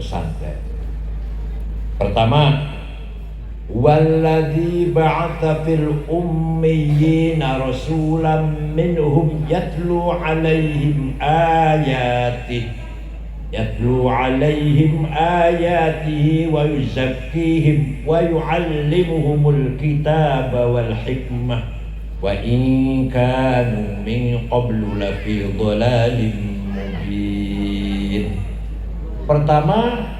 pesantren. Pertama, walladzi ba'atsa fil ummiyina rasulan minhum yatlu 'alaihim ayatihi wa yuzakkihim wa yu'allimuhumul kitaba wal hikmah wa in kanu min qablu lafi dhalalin mubin. Pertama,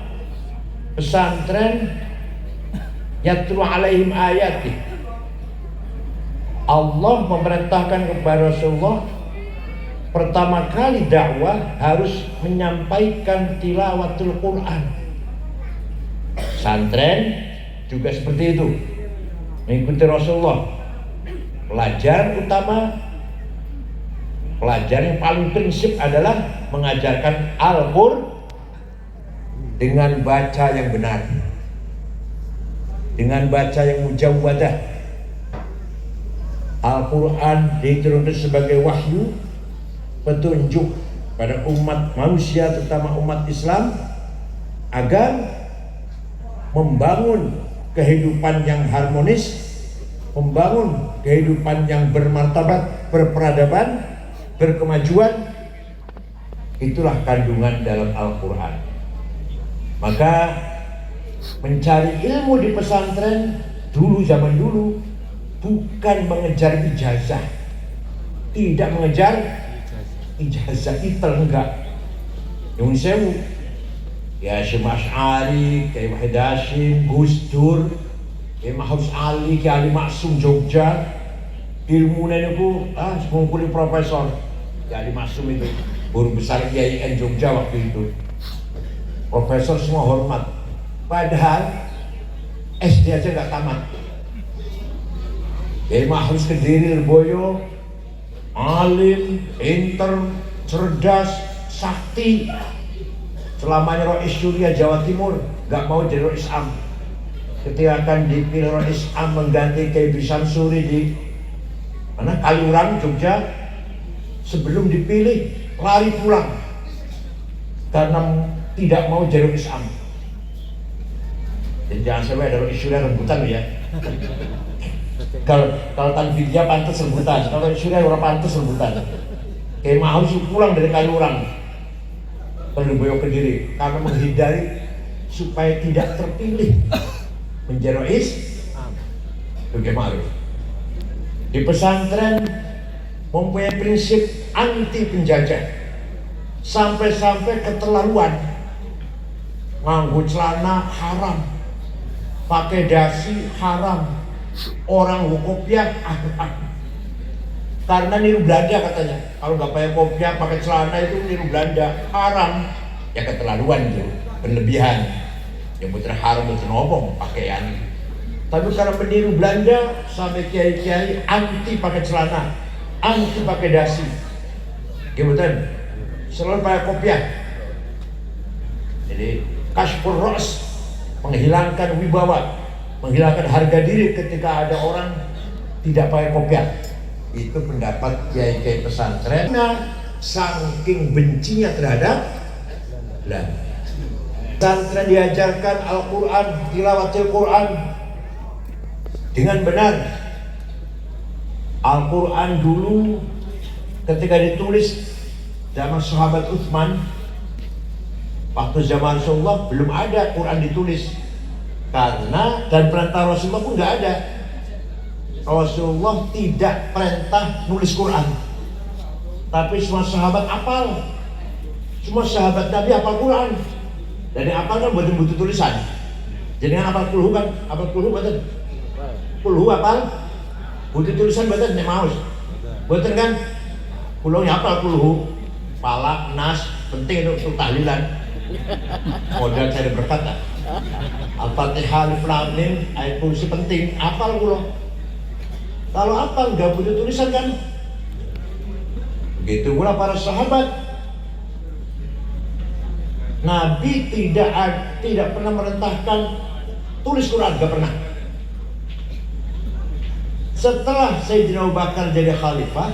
pesantren yatlu alaihim ayati. Allah memerintahkan kepada Rasulullah pertama kali dakwah harus menyampaikan tilawatul Quran. Pesantren juga seperti itu, mengikuti Rasulullah. Pelajaran utama, pelajaran yang paling prinsip adalah mengajarkan Al-Qur'an dengan baca yang benar, dengan baca yang mujawwadah. Al-Quran diturunkan sebagai wahyu, petunjuk pada umat manusia, terutama umat Islam, agar membangun kehidupan yang harmonis, membangun kehidupan yang bermartabat, berperadaban, berkemajuan. Itulah kandungan dalam Al-Quran. Maka mencari ilmu di pesantren dulu, zaman dulu, bukan mengejar ijazah, tidak mengejar ijazah, titel, enggak. Yang sewu ya Syekh Asy'ari, Kiai Wahid Hasyim, Gus Dur, Kiai Mahfuz Ali, Kiai Ali Maksum Jogja, ilmunya itu ngumpuli profesor. Kiai Ali Maksum itu guru besar IAIN Jogja waktu itu, profesor semua hormat. Padahal SD aja nggak tamat. Kiai Mahfuz Kediri Lirboyo, alim, pinter, cerdas, sakti. Selamanya Rois Syuriah Jawa Timur, nggak mau jadi Rois Am. Ketika akan dipilih Rois Am mengganti Kiai Bisamsuri di mana Kaliurang Jogja, sebelum dipilih lari pulang karena tidak mau jadi Rois Am. Jadi jangan sampai ada Rois Syuriah rebutan ya. Kalau Tanfidia pantas rebutan, kalau Syuriah orang pantas rebutan. Kiai Mahfuz pulang dari Kaliurang ke Lirboyo Kediri karena menghindari supaya tidak terpilih menjadi Rois bagaimana? Di pesantren mempunyai prinsip anti penjajah, sampai-sampai keterlaluan. Nganggo celana haram, pakai dasi haram, orang kopiah karena niru Belanda katanya. Kalau nggak pakai kopiah, pakai celana itu niru Belanda, haram. Ya keterlaluan itu, berlebihan. Yang betul haram betul ngomong pakaian. Tapi karena meniru Belanda, sampai kiai-kiai anti pakai celana, anti pakai dasi. Gimana? Selalu pakai kopiah. Jadi kasfur ras, menghilangkan wibawa, menghilangkan harga diri ketika ada orang tidak pakai kopiah. Itu pendapat kiai-kiai pesantren. Nah, saking bencinya terhadap Belanda. Pesantren diajarkan Al-Quran, tilawatil Quran dengan benar. Al-Quran dulu ketika ditulis zaman sahabat Utsman, waktu zaman Rasulullah belum ada Quran ditulis, karena dan perintah Rasulullah pun nggak ada. Rasulullah tidak perintah nulis Quran, tapi semua sahabat hafal, semua sahabat Nabi hafal Quran. Dan yang hafal kan butuh tulisan. Jadi yang hafal kulhu kan, hafal kulhu betul, kulhu hafal, butuh tulisan betul, nek maus, betul kan? Kulhu hafal kulhu, palak, nas, penting itu untuk tahlilan. Modal cari berkat. Al-Fatihah, Alif Lam Mim, ayat kursi penting, hafal kulhu. Kalau apa nggak butuh tulisan kan? Begitu pula para sahabat. Nabi tidak pernah merintahkan tulis Quran, nggak pernah. Setelah Sayyidina Abu Bakar jadi khalifah,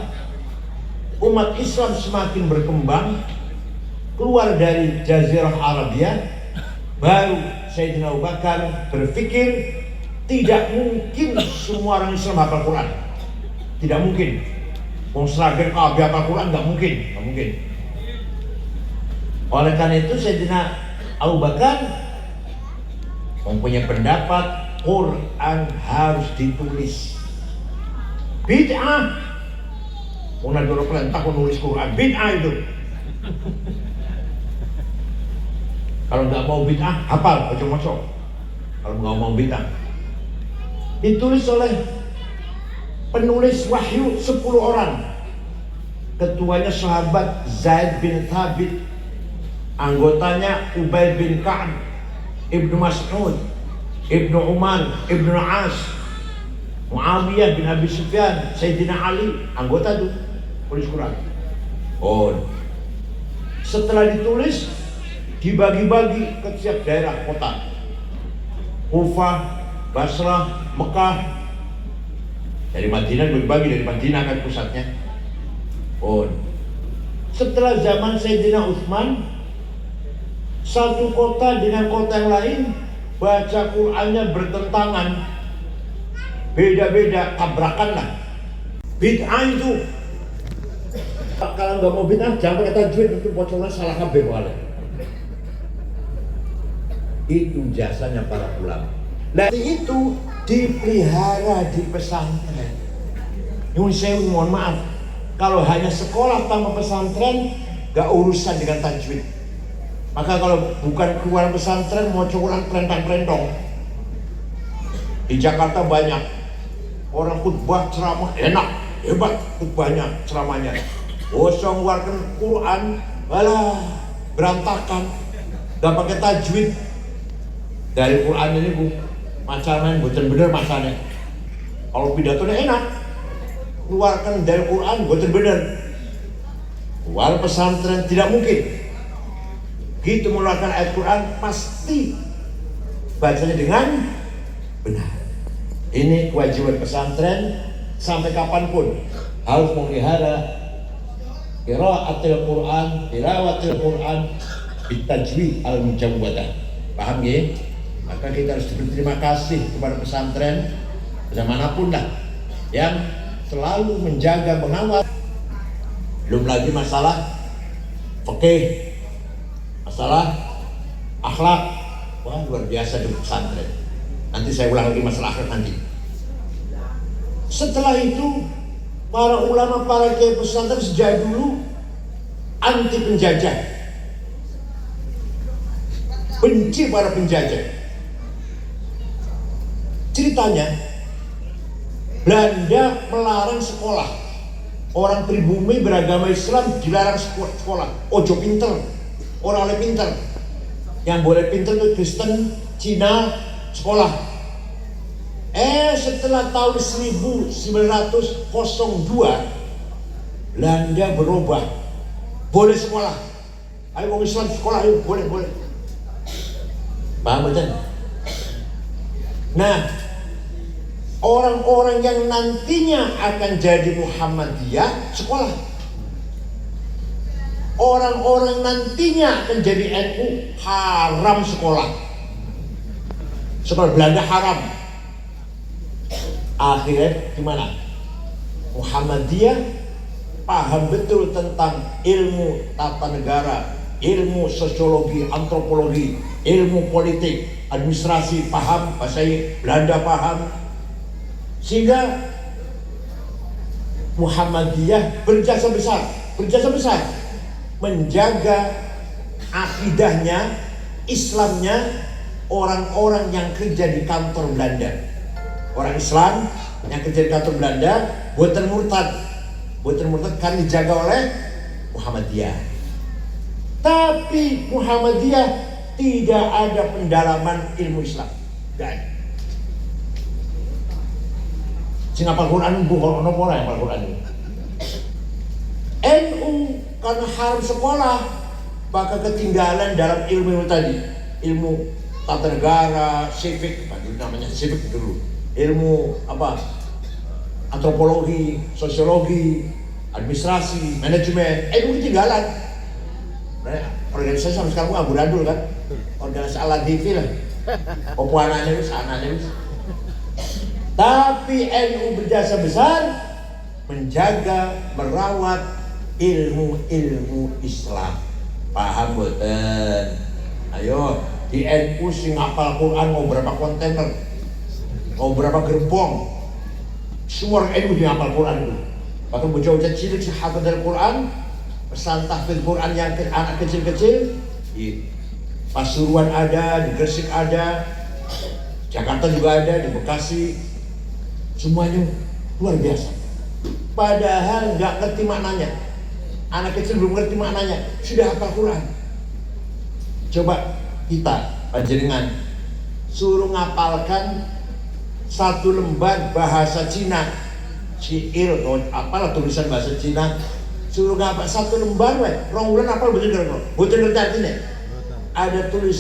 umat Islam semakin berkembang, keluar dari Jazirah Arabia, Baru Sayyidina Abu Bakar berpikir tidak mungkin semua orang Islam hafal Quran. Tidak mungkin. Wong seragen kabeh hafal Quran nggak mungkin, nggak mungkin. Oleh karena itu Sayyidina Abu Bakar mempunyai pendapat Quran harus ditulis. Bid'ah. Orang dulu perintah menulis Quran, bid'ah itu. Kalau nggak mau bid'ah, hafal, macam-macam. Kalau nggak mau bid'ah, ditulis oleh penulis wahyu 10 orang. Ketuanya sahabat Zaid bin Thabit, anggotanya Ubay bin Ka'ab, Ibnu Mas'ud, Ibnu Umar, Ibnu As, Muawiyah bin Abi Sufyan, Sayyidina Ali, anggota itu tulis Quran. Oh, setelah ditulis dibagi-bagi ke setiap daerah kota, Kufah, Basrah, Mekah. Dari Madinah dibagi, dari Madinah kan pusatnya. Oh, setelah zaman Sayyidina Utsman, satu kota dengan kota yang lain baca Qur'annya bertentangan, beda-beda, tabrakan lah. Bid'ah itu. Kalau nggak mau bid'ah, jangan pakai tajwid, itu bocornya salah kabeh boleh. Itu jasanya para ulama. Nah itu dipelihara di pesantren. Nyun sewu, mohon maaf, kalau hanya sekolah tanpa pesantren gak urusan dengan tajwid. Maka kalau bukan keluar pesantren mau Quran perentang-perentong. Di Jakarta banyak orang khutbah ceramah enak, hebat khutbahnya, ceramahnya. Bosong ngeluarkan Quran, walah berantakan, gak pakai tajwid. Dari Quran ini bu, macamnya bener-bener macamnya. Kalau pidatonya enak, keluarkan dari Quran bener-bener. Keluar pesantren tidak mungkin. Gitu mengeluarkan ayat Quran pasti bacanya dengan benar. Ini kewajiban pesantren sampai kapanpun harus memelihara qiraatul Quran, tilawatul Quran bitajwid al-mujawwadah. Paham ya? Maka kita harus berterima kasih kepada pesantren zamanapun lah yang selalu menjaga, mengawal. Belum lagi masalah fikih, masalah akhlak. Wah luar biasa di pesantren. Nanti saya ulang lagi masalah akhlak nanti. Setelah itu para ulama, para kiai pesantren sejak dulu anti penjajah, benci para penjajah. Ceritanya Belanda melarang sekolah. Orang pribumi beragama Islam dilarang sekolah. Ojo pinter, orang oleh pinter. Yang boleh pinter itu Kristen, Cina, sekolah. Setelah tahun 1902 Belanda berubah, boleh sekolah. Ayo orang Islam sekolah, ayo boleh. Paham betul? Nah, orang-orang yang nantinya akan jadi Muhammadiyah sekolah. Orang-orang nantinya akan jadi NU haram sekolah. Sekolah Belanda haram. Akhirnya gimana? Muhammadiyah paham betul tentang ilmu tata negara, ilmu sosiologi, antropologi, ilmu politik, administrasi paham, bahasa Belanda paham. Sehingga Muhammadiyah berjasa besar menjaga akidahnya, Islamnya orang-orang yang kerja di kantor Belanda. Orang Islam yang kerja di kantor Belanda buatan murtad kan dijaga oleh Muhammadiyah. Tapi Muhammadiyah tidak ada pendalaman ilmu Islam. Dan sing hafal Quran bukan orang yang hafal Quran. NU karena haram sekolah maka ketinggalan dalam ilmu tadi, ilmu tata negara, civic, namanya civic dulu, ilmu apa, antropologi, sosiologi, administrasi, manajemen, NU ketinggalan. Organisasi sampai sekarang amburadul kan, organisasi ala TV lah. Opo anaknya wis. Tapi NU berjasa besar menjaga, merawat ilmu Islam. Paham boten? Ayo, di NU sing hafal Quran mau berapa kontainer? Mau berapa gerbong? Semua orang NU yang hafal Quran itu. Bahkan bocah-bocah cilik sing hafal Quran, pesan tahfidz Quran yang anak kecil-kecil di Pasuruan ada, di Gresik ada, Jakarta juga ada, di Bekasi, semuanya luar biasa. Padahal nggak ngerti maknanya, anak kecil belum ngerti maknanya, sudah hafal Quran. Coba kita panjenengan suruh ngapalkan satu lembar bahasa Cina, syair atau apalah tulisan bahasa Cina, suruh ngapal satu lembar, rong bulan apal betul ngerti artinya. Ada tulis